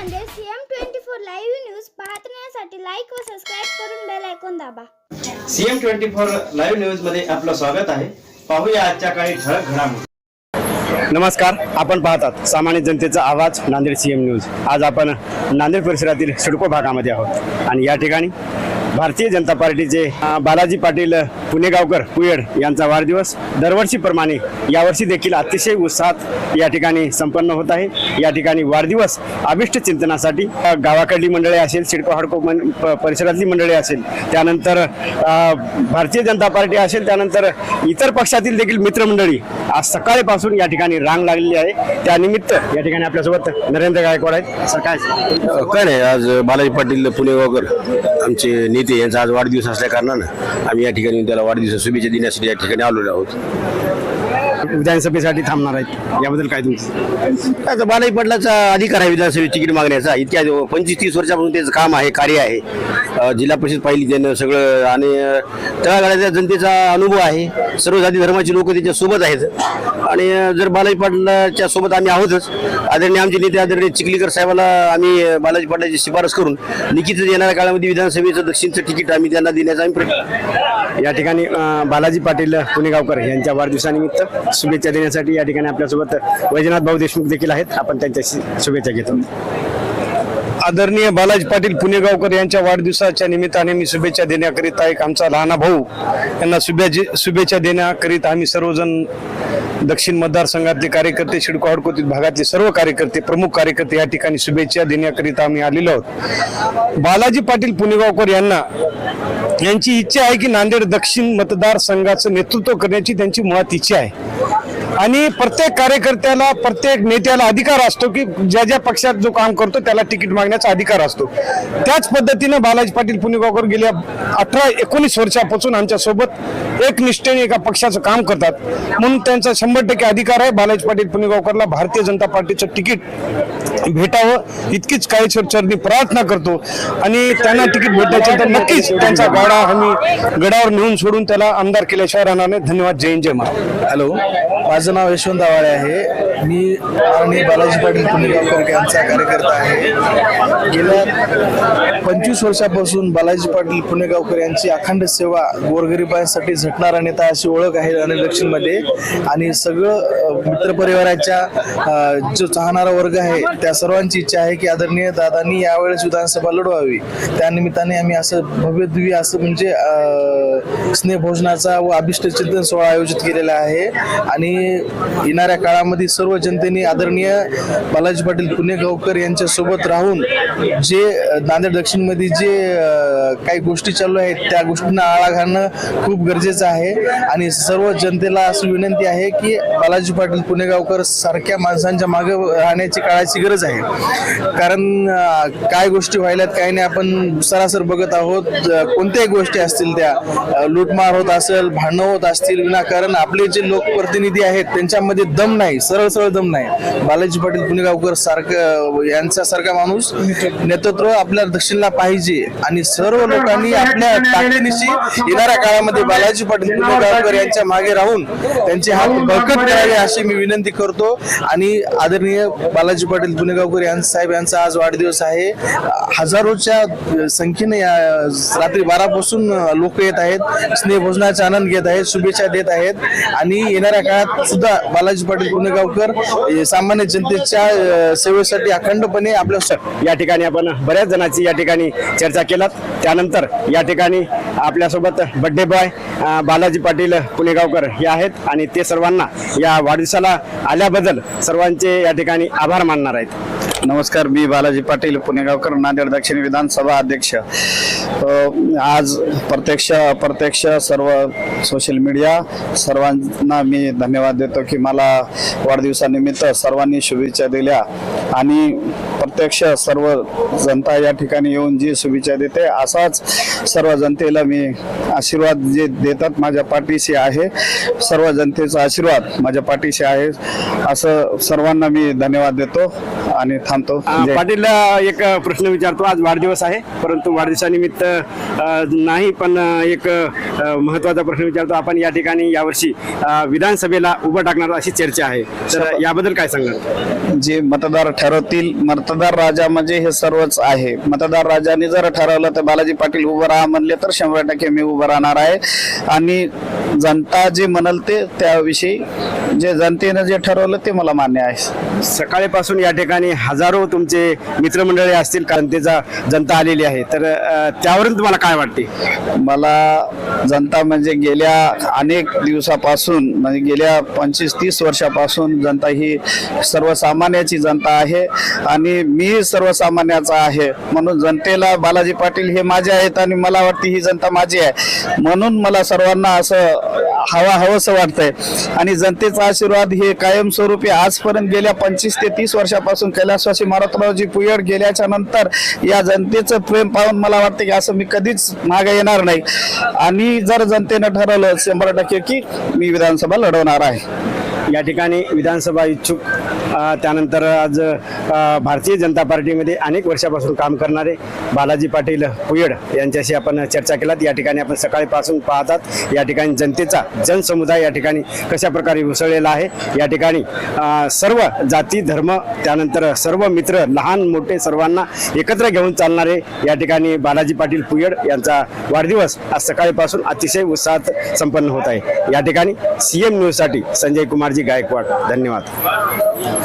Nanded CM24 live news पाहण्यासाठी like व subscribe करून बेल आयकॉन दाबा। CM24 लाईव्ह न्यूज मध्ये आपलं स्वागत आहे। पाहूया आजच्या काही ठळक घडामोडी। नमस्कार, आपण पाहतात सामान्य जनतेचा आवाज नांदेड CM न्यूज। आज आपण नांदेड परिसरातील सिडको भागामध्ये आहोत आणि या ठिकाणी भारतीय जनता पार्टीचे बालाजी पाटील पुणेगावकर पुयड यांचा वाढदिवस दरवर्षीप्रमाणे यावर्षी देखील अतिशय उत्साहात या ठिकाणी संपन्न होत आहे। या ठिकाणी वाढदिवस अभिष्ट चिंतनासाठी गावाकडली मंडळी असेल, सिडको हडको परिसरातली मंडळी असेल, त्यानंतर भारतीय जनता पार्टी असेल, त्यानंतर इतर पक्षातील देखील मित्रमंडळी आज सकाळपासून या ठिकाणी रांग लागलेली आहे। त्यानिमित्त या ठिकाणी आपल्यासोबत नरेंद्र गायकवाड आहेत। सर काय नाही, आज बालाजी पाटील पुणेगावकर आमचे नेते यांचा आज वाढदिवस असल्या कारणानं आम्ही या ठिकाणी त्याला वाढदिवस शुभेच्छा देण्यासाठी या ठिकाणी आलेलो आहोत। विधानसभेसाठी थांबणार आहेत, याबद्दल काय तुमचं? आता बालाजी पाटलाचा अधिकार आहे विधानसभेत तिकीट मागण्याचा। इतक्या 25-30 वर्षापासून त्याचं काम आहे, कार्य आहे। जिल्हा परिषद पाहिली त्यानं सगळं आणि तळागाळातल्या जनतेचा अनुभव आहे। सर्व जाती धर्माची लोक त्याच्या सोबत आहेत आणि जर बालाजी पाटलाच्या सोबत आम्ही आहोतच। आदरणीय आमचे नेते आदरणीय चिखलीकर साहेबाला आम्ही बालाजी पाटलाची शिफारस करून निश्चितच येणाऱ्या काळामध्ये विधानसभेचं दक्षिणचं तिकीट आम्ही त्यांना देण्याचा आम्ही या ठिकाणी बालाजी पाटील पुणेगावकर यांच्या वाढदिवसानिमित्त शुभेच्छा देण्यासाठी या ठिकाणी आपल्यासोबत वैजनाथ भाऊ देशमुख देखील आहेत। आपण त्यांच्याशी शुभेच्छा घेतो। आदरणीय बालाजी पाटील पुणेगावकर यांच्या वाढदिवसाच्या निमित्ताने मी शुभेच्छा देण्याकरिता एक आमचा लहाना भाऊ यांना शुभेच्छा देण्याकरिता आम्ही सर्वजण दक्षिण मतदारसंघातले कार्यकर्ते, सिडको हडकोतील भागातले सर्व कार्यकर्ते, प्रमुख कार्यकर्ते या ठिकाणी शुभेच्छा देण्याकरिता आम्ही आलेलो आहोत। बालाजी पाटील पुणेगावकर यांची इच्छा आहे की नांदेड दक्षिण मतदारसंघाचं नेतृत्व करण्याची त्यांची मुळात इच्छा आहे आणि प्रत्येक कार्यकर्त्याला, प्रत्येक नेत्याला अधिकार असतो की ज्या ज्या पक्षात जो काम करतो त्याला तिकीट मागण्याचा अधिकार असतो। त्याच पद्धतीनं बालाजी पाटील पुणेगावकर गेल्या 18-19 वर्षापासून आमच्या सोबत एक निष्ठेने एका पक्षाचं काम करतात, म्हणून त्यांचा 100% अधिकार आहे। बालाजी पाटील पुणेगावकरला भारतीय जनता पार्टीचं तिकीट भेटावं इतकीच काळेश्वरचरणी प्रार्थना करतो आणि त्यांना तिकीट भेटायचं तर नक्कीच त्यांचा गाडा आम्ही गडावर नेऊन सोडून त्याला आमदार केल्याशिवाय राहणार नाही। धन्यवाद। जय हिंद, जय महाराष्ट्र। हॅलो, माझं नाव यशवंत आवाळे आहे। मी आणि बालाजी पाटील पुणेगावकर यांचा कार्यकर्ता आहे। गेल्या 25 वर्षापासून बालाजी पाटील पुणेगावकर यांची अखंड सेवा, गोरगरिबांसाठी झटणारा नेता अशी ओळख आहे नांदेड दक्षिणमध्ये आणि सगळं मित्रपरिवाराच्या जो चाहणारा वर्ग आहे त्या सर्वांची इच्छा आहे की आदरणीय दादांनी यावेळेस विधानसभा लढवावी। त्यानिमित्ताने आम्ही असं भव्यदिव्य असं म्हणजे स्नेहभोजनाचा व अभिष्ट चिंतन सोहळा आयोजित केलेला आहे आणि येणाऱ्या काळामध्ये सर्व जनतेने आदरणीय बालाजी पाटील पुणेगावकर यांच्या सोबत राहून जे नांदेड दक्षिणमध्ये जे काही गोष्टी चालू आहेत त्या गोष्टींना आळा घालणं खूप गरजेचं आहे आणि सर्व जनतेला अशी विनंती आहे की बालाजी पाटील पुणेगावकर सारख्या माणसांच्या मागे राहण्याची काळाची गरज आहे। कारण काय गोष्टी व्हायल्यात काय नाही आपण सरासर बघत आहोत। कोणत्याही गोष्टी असतील त्या लूटमार होत असेल, भांडणं होत असतील, विनाकारण आपले जे लोकप्रतिनिधी आहेत त्यांच्यामध्ये दम नाही, सरळ दम नाही। बालाजी पाटील पुणेगावकर यांचा सारखा माणूस नेतृत्व आपल्या दक्षिणला पाहिजे आणि सर्व लोकांनी आपल्या ताकदीनिशी येणाऱ्या काळामध्ये बालाजी पाटील पुणेगावकर यांच्या मागे राहून त्यांचे हात बळकट करावे अशी मी विनंती करतो। आणि आदरणीय बालाजी पाटील पुणेगावकर साहेब यांचा आज वाढदिवस आहे। हजारोच्या संख्येने रात्री 12 पासून लोक येत आहेत, स्नेहभोजनाचा आनंद घेत आहेत, शुभेच्छा देत आहेत आणि येणाऱ्या काळात सुद्धा बालाजी पाटील पुणेगावकर सामान्य जनतेच्या सेवेसाठी अखंडपणे आपल्या या ठिकाणी आपण बऱ्याच जणांची या ठिकाणी चर्चा केलात। त्यानंतर या ठिकाणी आपल्यासोबत बड्डे बॉय बालाजी पाटील पुणेगावकर हे आहेत आणि ते सर्वांना या वाढदिवसाला आल्याबद्दल सर्वांचे या ठिकाणी आभार मानणार आहेत। नमस्कार, मी बालाजी पाटील पुणेगावकर, नांदेड दक्षिण विधानसभा अध्यक्ष। आज प्रत्यक्ष सर्व सोशल मीडिया सर्वांना मी धन्यवाद देतो की मला वाढदिवसानिमित्त सर्वांनी शुभेच्छा दिल्या आणि प्रत्यक्ष सर्व जनता या ठिकाणी येऊन जी शुभेच्छा देते असाच सर्व जनतेला मी आशीर्वाद जे देतात माझ्या पाठीशी आहे। सर्व जनतेचा आशीर्वाद माझ्या पाठीशी आहे असं सर्वांना मी धन्यवाद देतो आणि थांबतो। पाटील, एक प्रश्न विचारतो। आज वाढदिवस आहे परंतु वाढदिवसानिमित्त नाही पण एक महत्त्वाचा प्रश्न विचारतो। आपण या ठिकाणी यावर्षी विधानसभेला उभं टाकणार अशी चर्चा आहे, तर याबद्दल काय सांगाल? जे मतदार ठरवतील. मतदार राजा म्हणजे हे सर्वच आहे. मतदार राजाने जर ठरवलं तर बालाजी पाटील उभं राहा म्हणले तर 100% मी उभं राहणार आहे. आणि जनता जे म्हणल ते त्याविषयी जे जनतेनं जे ठरवलं ते मला मान्य आहे. सकाळीपासून या ठिकाणी हजारो तुमचे मित्रमंडळी असतील, जनता आलेली आहे, तर त्यावरून तुम्हाला काय वाटते? मला जनता म्हणजे गेल्या अनेक दिवसापासून म्हणजे गेल्या 25-30 वर्षापासून जनता ही सर्वसामान्याची जनता आहे आणि मी सर्वसामान्याचा आहे. म्हणून जनतेला बालाजी पाटील हे माझे आहेत आणि मला वाटते ही जनता माझी आहे. म्हणून मला सर्वांना असं हवंसं वाटतंय आणि जनतेचा आशीर्वाद हे कायमस्वरूपी आजपर्यंत गेल्या 25 ते 30 वर्षापासून कैलासवासी मारुतरावजी पुयड गेल्याच्या नंतर या जनतेचं प्रेम पाहून मला वाटतं की असं मी कधीच मागे येणार नाही. आणि जर जनतेनं ठरवलं 100% की मी विधानसभा लढवणार आहे. या ठिकाणी विधानसभा इच्छुक त्यानंतर आज भारतीय जनता पार्टीमध्ये अनेक वर्षापासून काम करणारे बालाजी पाटील पुयड यांच्याशी आपण चर्चा केलात. या ठिकाणी आपण सकाळीपासून पाहतात या ठिकाणी जनतेचा जनसमुदाय या ठिकाणी कशा प्रकारे उसळलेला आहे. या ठिकाणी सर्व जाती धर्म त्यानंतर सर्व मित्र लहान मोठे सर्वांना एकत्र घेऊन चालणारे या ठिकाणी बालाजी पाटील पुयड यांचा वाढदिवस आज सकाळीपासून अतिशय उत्साहात संपन्न होत आहे. या ठिकाणी CM न्यूजसाठी संजय कुमारजी गायकवाड. धन्यवाद.